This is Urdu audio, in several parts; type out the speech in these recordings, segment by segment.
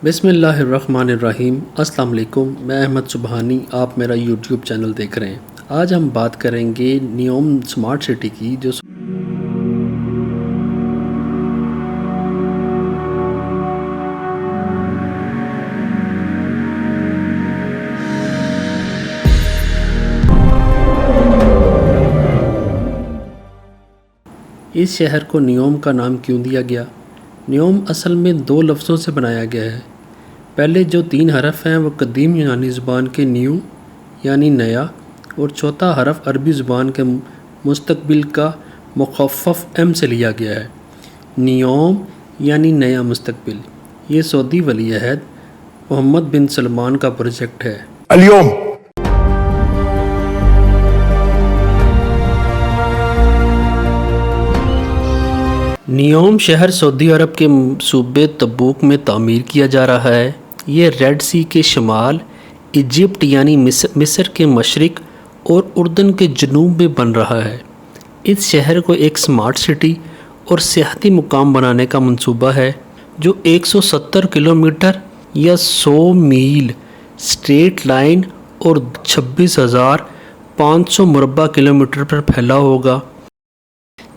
بسم اللہ الرحمن الرحیم۔ السلام علیکم، میں احمد سبحانی، آپ میرا یوٹیوب چینل دیکھ رہے ہیں۔ آج ہم بات کریں گے نیوم سمارٹ سٹی کی، جو اس شہر کو نیوم کا نام کیوں دیا گیا؟ نیوم اصل میں دو لفظوں سے بنایا گیا ہے۔ پہلے جو 3 حرف ہیں وہ قدیم یونانی زبان کے نیو یعنی نیا، اور چوتھا حرف عربی زبان کے مستقبل کا مخفف ایم سے لیا گیا ہے۔ نیوم یعنی نیا مستقبل۔ یہ سعودی ولی عہد محمد بن سلمان کا پروجیکٹ ہے۔ اليوم نیوم شہر سعودی عرب کے صوبے تبوک میں تعمیر کیا جا رہا ہے۔ یہ ریڈ سی کے شمال، ایجپٹ یعنی مصر کے مشرق اور اردن کے جنوب میں بن رہا ہے۔ اس شہر کو ایک سمارٹ سٹی اور سیاحتی مقام بنانے کا منصوبہ ہے، جو 170 کلومیٹر یا 100 میل اسٹریٹ لائن اور 26,500 مربع کلومیٹر پر پھیلا ہوگا،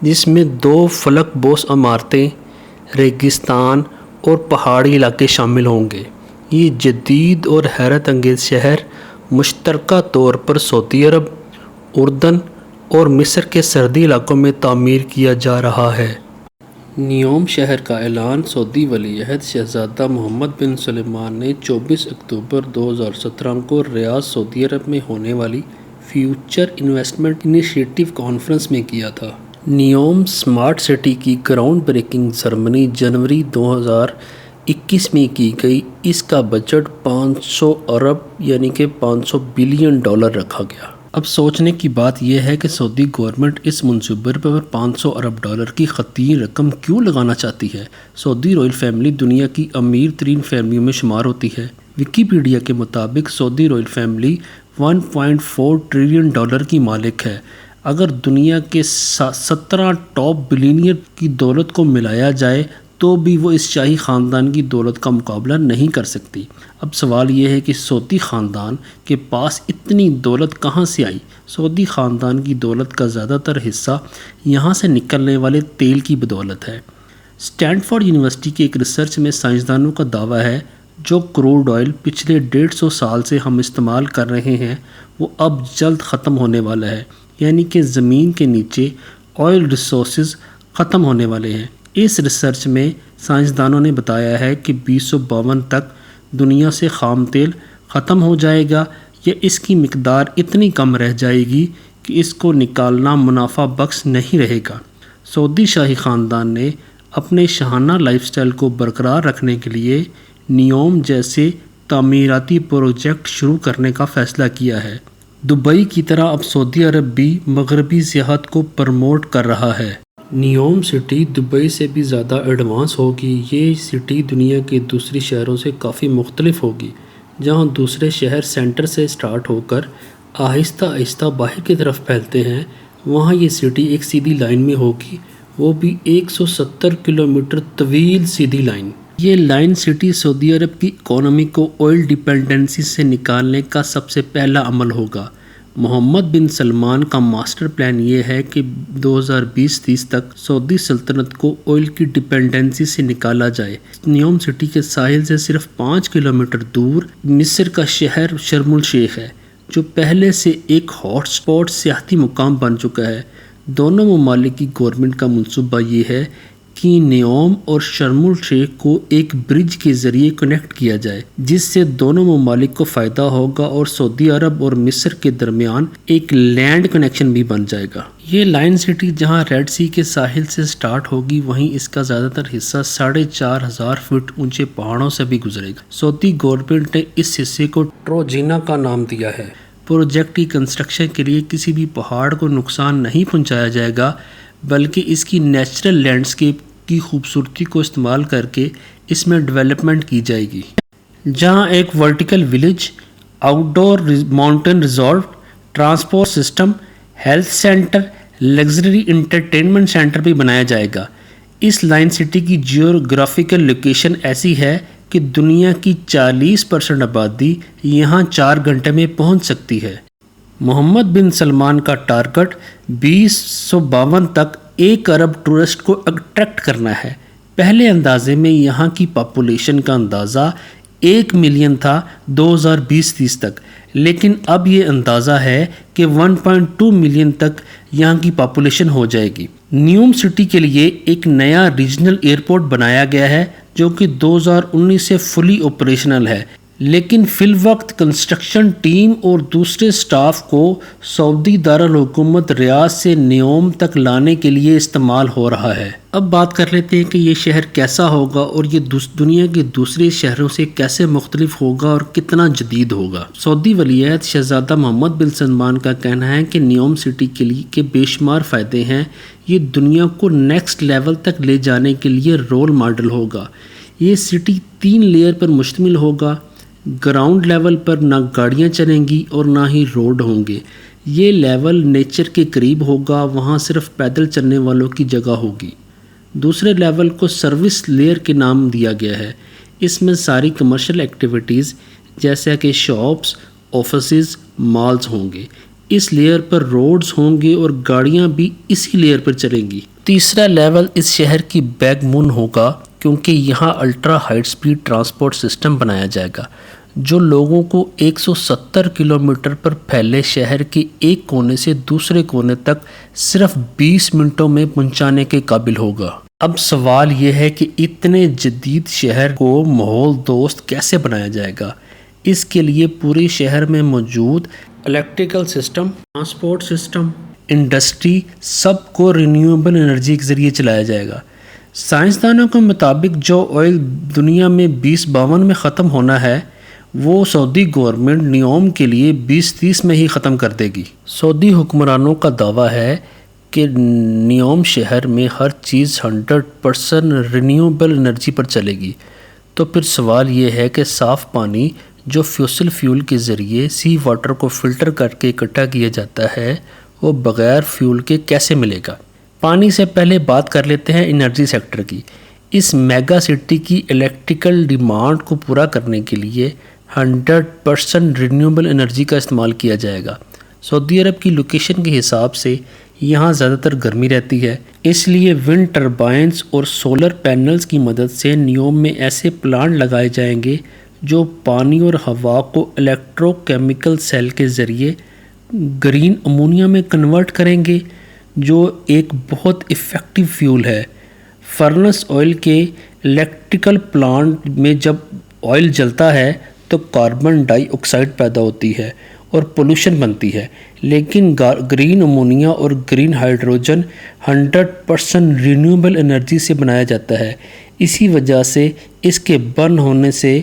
جس میں 2 فلک بوس عمارتیں، ریگستان اور پہاڑی علاقے شامل ہوں گے۔ یہ جدید اور حیرت انگیز شہر مشترکہ طور پر سعودی عرب، اردن اور مصر کے سرحدی علاقوں میں تعمیر کیا جا رہا ہے۔ نیوم شہر کا اعلان سعودی ولی عہد شہزادہ محمد بن سلمان نے 24 اکتوبر 2017 کو ریاض، سعودی عرب میں ہونے والی فیوچر انویسٹمنٹ انیشیٹو کانفرنس میں کیا تھا۔ نیوم سمارٹ سٹی کی گراؤنڈ بریکنگ سرمنی جنوری 2021 میں کی گئی۔ اس کا بجٹ 500 ارب یعنی کہ $500 بلین رکھا گیا۔ اب سوچنے کی بات یہ ہے کہ سعودی گورنمنٹ اس منصوبے پر $500 ارب کی خطیر رقم کیوں لگانا چاہتی ہے؟ سعودی رائل فیملی دنیا کی امیر ترین فیملیوں میں شمار ہوتی ہے۔ ویکیپیڈیا کے مطابق سعودی رائل فیملی $1.4 ٹریلین کی مالک ہے۔ اگر دنیا کے 17 ٹاپ بلینئر کی دولت کو ملایا جائے تو بھی وہ اس شاہی خاندان کی دولت کا مقابلہ نہیں کر سکتی۔ اب سوال یہ ہے کہ سعودی خاندان کے پاس اتنی دولت کہاں سے آئی؟ سعودی خاندان کی دولت کا زیادہ تر حصہ یہاں سے نکلنے والے تیل کی بدولت ہے۔ اسٹینفورڈ یونیورسٹی کے ایک ریسرچ میں سائنسدانوں کا دعویٰ ہے جو کروڈ آئل پچھلے 150 سال سے ہم استعمال کر رہے ہیں وہ اب جلد ختم ہونے والا ہے، یعنی کہ زمین کے نیچے آئل ریسورسز ختم ہونے والے ہیں۔ اس ریسرچ میں سائنسدانوں نے بتایا ہے کہ 2052 تک دنیا سے خام تیل ختم ہو جائے گا، یا اس کی مقدار اتنی کم رہ جائے گی کہ اس کو نکالنا منافع بخش نہیں رہے گا۔ سعودی شاہی خاندان نے اپنے شاہانہ لائف سٹائل کو برقرار رکھنے کے لیے نیوم جیسے تعمیراتی پروجیکٹ شروع کرنے کا فیصلہ کیا ہے۔ دبئی کی طرح اب سعودی عرب بھی مغربی سیاحت کو پروموٹ کر رہا ہے۔ نیوم سٹی دبئی سے بھی زیادہ ایڈوانس ہوگی۔ یہ سٹی دنیا کے دوسری شہروں سے کافی مختلف ہوگی۔ جہاں دوسرے شہر سینٹر سے سٹارٹ ہو کر آہستہ آہستہ باہر کی طرف پھیلتے ہیں، وہاں یہ سٹی ایک سیدھی لائن میں ہوگی، وہ بھی 170 کلومیٹر طویل سیدھی لائن۔ یہ لائن سٹی سعودی عرب کی اکانومی کو آئل ڈیپینڈنسی سے نکالنے کا سب سے پہلا عمل ہوگا۔ محمد بن سلمان کا ماسٹر پلان یہ ہے کہ 2020-30 تک سعودی سلطنت کو آئل کی ڈیپینڈنسی سے نکالا جائے۔ نیوم سٹی کے ساحل سے صرف 5 کلومیٹر دور مصر کا شہر شرم الشیخ ہے، جو پہلے سے ایک ہاٹ سپاٹ سیاحتی مقام بن چکا ہے۔ دونوں ممالک کی گورنمنٹ کا منصوبہ یہ ہے کہ نیوم اور شرم الشیخ کو ایک برج کے ذریعے کنیکٹ کیا جائے، جس سے دونوں ممالک کو فائدہ ہوگا اور سعودی عرب اور مصر کے درمیان ایک لینڈ کنیکشن بھی بن جائے گا۔ یہ لائن سٹی جہاں ریڈ سی کے ساحل سے سٹارٹ ہوگی، وہیں اس کا زیادہ تر حصہ 4,500 فٹ اونچے پہاڑوں سے بھی گزرے گا۔ سعودی گورنمنٹ نے اس حصے کو ٹروجینا کا نام دیا ہے۔ پروجیکٹ کی کنسٹرکشن کے لیے کسی بھی پہاڑ کو نقصان نہیں پہنچایا جائے گا، بلکہ اس کی نیچرل لینڈسکیپ کی خوبصورتی کو استعمال کر کے اس میں ڈیولپمنٹ کی جائے گی۔ جہاں ایک vertical village, out door mountain resort, transport system, health centre, luxury entertainment centre بھی بنایا جائے گا۔ اس لائن سٹی کی جیوگرافیکل لوکیشن ایسی ہے کہ دنیا کی 40% آبادی یہاں 4 گھنٹے میں پہنچ سکتی ہے۔ محمد بن سلمان کا ٹارگٹ 2052 تک 1 ارب ٹورسٹ کو اٹریکٹ کرنا ہے۔ پہلے اندازے میں یہاں کی پاپولیشن کا اندازہ 1 ملین تھا 2020-30 تک، لیکن اب یہ اندازہ ہے کہ 1.2 ملین تک یہاں کی پاپولیشن ہو جائے گی۔ نیوم سٹی کے لیے ایک نیا ریجنل ایئرپورٹ بنایا گیا ہے جو کہ 2019 سے فلی آپریشنل ہے، لیکن فی الوقت کنسٹرکشن ٹیم اور دوسرے سٹاف کو سعودی دارالحکومت ریاض سے نیوم تک لانے کے لیے استعمال ہو رہا ہے۔ اب بات کر لیتے ہیں کہ یہ شہر کیسا ہوگا اور یہ دنیا کے دوسرے شہروں سے کیسے مختلف ہوگا اور کتنا جدید ہوگا۔ سعودی ولیعہد شہزادہ محمد بن سلمان کا کہنا ہے کہ نیوم سٹی کے لیے کے بے شمار فائدے ہیں۔ یہ دنیا کو نیکسٹ لیول تک لے جانے کے لیے رول ماڈل ہوگا۔ یہ سٹی 3 لیئر پر مشتمل ہوگا۔ گراؤنڈ لیول پر نہ گاڑیاں چلیں گی اور نہ ہی روڈ ہوں گے۔ یہ لیول نیچر کے قریب ہوگا، وہاں صرف پیدل چلنے والوں کی جگہ ہوگی۔ دوسرے لیول کو سروس لیئر کے نام دیا گیا ہے۔ اس میں ساری کمرشل ایکٹیویٹیز جیسا کہ شاپس، آفسز، مالز ہوں گے۔ اس لیئر پر روڈز ہوں گے اور گاڑیاں بھی اسی لیئر پر چلیں گی۔ تیسرا لیول اس شہر کی بیک بون ہوگا، کیونکہ یہاں ultra high speed transport system بنایا جائے گا جو لوگوں کو 170 کلومیٹر پر پھیلے شہر کے ایک کونے سے دوسرے کونے تک صرف 20 منٹوں میں پہنچانے کے قابل ہوگا۔ اب سوال یہ ہے کہ اتنے جدید شہر کو ماحول دوست کیسے بنایا جائے گا؟ اس کے لیے پورے شہر میں موجود electrical system, transport system, industry سب کو رینیویبل انرجی کے ذریعے چلایا جائے گا۔ سائنسدانوں کے مطابق جو آئل دنیا میں 2052 میں ختم ہونا ہے وہ سعودی گورنمنٹ نیوم کے لیے 2030 میں ہی ختم کر دے گی۔ سعودی حکمرانوں کا دعویٰ ہے کہ نیوم شہر میں ہر چیز 100% رینیویبل انرجی پر چلے گی۔ تو پھر سوال یہ ہے کہ صاف پانی جو فوسل فیول کے ذریعے سی واٹر کو فلٹر کر کے اکٹھا کیا جاتا ہے وہ بغیر فیول کے کیسے ملے گا؟ پانی سے پہلے بات کر لیتے ہیں انرجی سیکٹر کی۔ اس میگا سٹی کی الیکٹریکل ڈیمانڈ کو پورا کرنے کے لیے 100% رینیویبل انرجی کا استعمال کیا جائے گا۔ سعودی عرب کی لوکیشن کے حساب سے یہاں زیادہ تر گرمی رہتی ہے، اس لیے ونڈ ٹربائنز اور سولر پینلز کی مدد سے نیوم میں ایسے پلانٹ لگائے جائیں گے جو پانی اور ہوا کو الیکٹرو کیمیکل سیل کے ذریعے گرین امونیا میں کنورٹ کریں گے، جو ایک بہت افیکٹو فیول ہے۔ فرنس آئل کے الیکٹریکل پلانٹ میں جب آئل جلتا ہے تو کاربن ڈائی آکسائڈ پیدا ہوتی ہے اور پولوشن بنتی ہے، لیکن گرین امونیا اور گرین ہائیڈروجن 100% رینیویبل انرجی سے بنایا جاتا ہے۔ اسی وجہ سے اس کے برن ہونے سے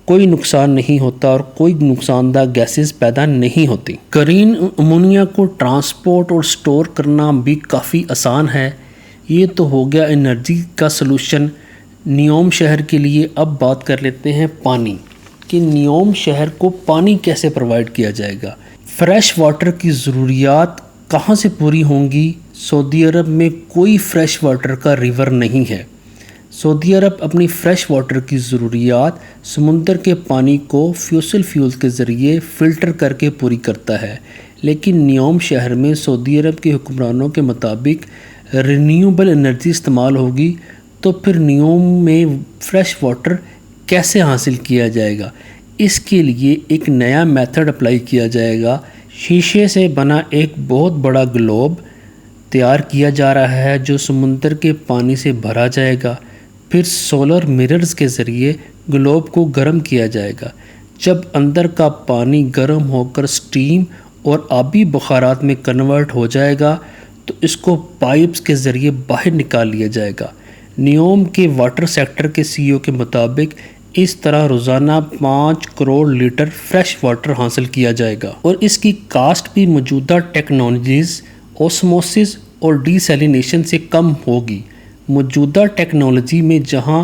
کوئی نقصان نہیں ہوتا اور کوئی نقصان دہ گیسز پیدا نہیں ہوتی۔ گرین امونیا کو ٹرانسپورٹ اور سٹور کرنا بھی کافی آسان ہے۔ یہ تو ہو گیا انرجی کا سلوشن نیوم شہر کے لیے۔ اب بات کر لیتے ہیں پانی کہ نیوم شہر کو پانی کیسے پرووائڈ کیا جائے گا۔ فریش واٹر کی ضروریات کہاں سے پوری ہوں گی؟ سعودی عرب میں کوئی فریش واٹر کا ریور نہیں ہے۔ سعودی عرب اپنی فریش واٹر کی ضروریات سمندر کے پانی کو فوسل فیول کے ذریعے فلٹر کر کے پوری کرتا ہے، لیکن نیوم شہر میں سعودی عرب کے حکمرانوں کے مطابق رینیویبل انرجی استعمال ہوگی۔ تو پھر نیوم میں فریش واٹر کیسے حاصل کیا جائے گا؟ اس کے لیے ایک نیا میتھڈ اپلائی کیا جائے گا۔ شیشے سے بنا ایک بہت بڑا گلوب تیار کیا جا رہا ہے جو سمندر کے پانی سے بھرا جائے گا، پھر سولر مررز کے ذریعے گلوب کو گرم کیا جائے گا۔ جب اندر کا پانی گرم ہو کر سٹیم اور آبی بخارات میں کنورٹ ہو جائے گا تو اس کو پائپس کے ذریعے باہر نکال لیا جائے گا۔ نیوم کے واٹر سیکٹر کے سی او کے مطابق اس طرح روزانہ 5 کروڑ لیٹر فریش واٹر حاصل کیا جائے گا، اور اس کی کاسٹ بھی موجودہ ٹیکنالوجیز اوسموسس اور ڈی سیلینیشن سے کم ہوگی۔ موجودہ ٹیکنالوجی میں جہاں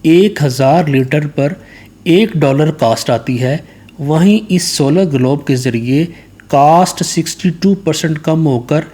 1000 لیٹر پر $1 کاسٹ آتی ہے، وہیں اس سولر گلوب کے ذریعے کاسٹ 62% کم ہو کر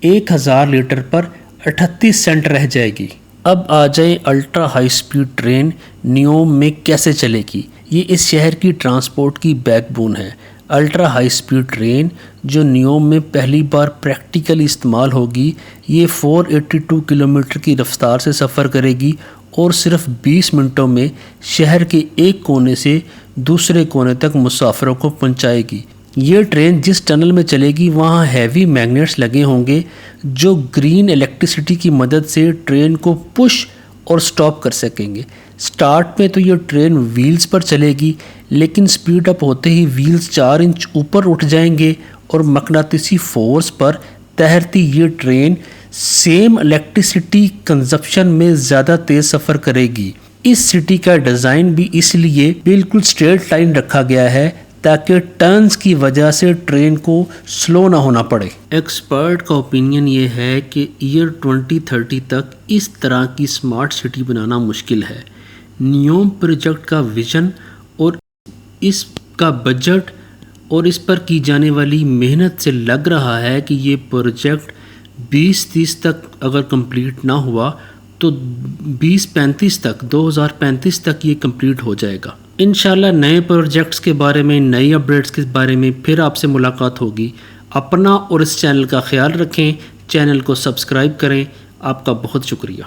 1000 لیٹر پر 38 سینٹ رہ جائے گی۔ اب آ جائیں الٹرا ہائی سپیڈ ٹرین نیوم میں کیسے چلے گی۔ یہ اس شہر کی ٹرانسپورٹ کی بیک بون ہے۔ الٹرا ہائی سپیڈ ٹرین جو نیوم میں پہلی بار پریکٹیکلی استعمال ہوگی، یہ 482 کلومیٹر کی رفتار سے سفر کرے گی اور صرف 20 منٹوں میں شہر کے ایک کونے سے دوسرے کونے تک مسافروں کو پہنچائے گی۔ یہ ٹرین جس ٹنل میں چلے گی وہاں ہیوی میگنیٹس لگے ہوں گے جو گرین الیکٹریسٹی کی مدد سے ٹرین کو پش اور سٹاپ کر سکیں گے۔ سٹارٹ میں تو یہ ٹرین ویلز پر چلے گی، لیکن سپیڈ اپ ہوتے ہی ویلز 4 انچ اوپر اٹھ جائیں گے اور مقناطیسی فورس پر تیرتی یہ ٹرین سیم الیکٹریسٹی کنزپشن میں زیادہ تیز سفر کرے گی۔ اس سٹی کا ڈیزائن بھی اس لیے بالکل سٹریٹ لائن رکھا گیا ہے تاکہ ٹرنز کی وجہ سے ٹرین کو سلو نہ ہونا پڑے۔ ایکسپرٹ کا اوپینین یہ ہے کہ ایئر 2030 تک اس طرح کی سمارٹ سٹی بنانا مشکل ہے۔ نیوم پروجیکٹ کا ویژن اور اس کا بجٹ اور اس پر کی جانے والی محنت سے لگ رہا ہے کہ یہ پروجیکٹ 2030 تک اگر کمپلیٹ نہ ہوا تو 2035 تک یہ کمپلیٹ ہو جائے گا۔ انشاءاللہ نئے پروجیکٹس کے بارے میں، نئی اپڈیٹس کے بارے میں پھر آپ سے ملاقات ہوگی۔ اپنا اور اس چینل کا خیال رکھیں، چینل کو سبسکرائب کریں۔ آپ کا بہت شکریہ۔